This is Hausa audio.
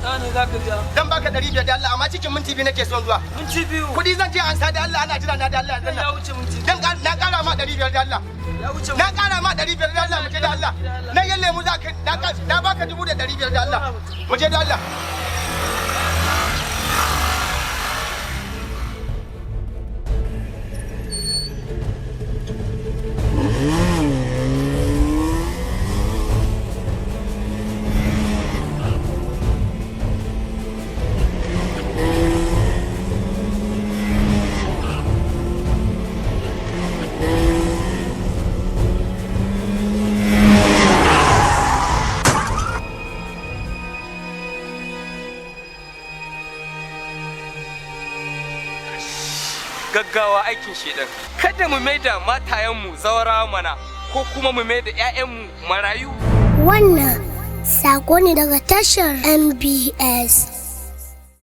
ne za ka biya? Dan baka 500 da Allah amma cikin minti 2 nake son zuwa. Minti 2. Kudi zan je an sa da Allah ana jira na da Allah. Ya wuce minti 2. Dan na kara ma 500 da Allah. Ya wuce. Na kara ma 500 da Allah mu je da Allah. Na yalle mu za ka na baka 1500 da Allah. Mu je da Allah. Gaggawa aikin shedan. Kada mu maida matayenmu zawara mana ko kuma mu maida 'ya'yanmu marayu. Wannan sako ne daga tashar MBS.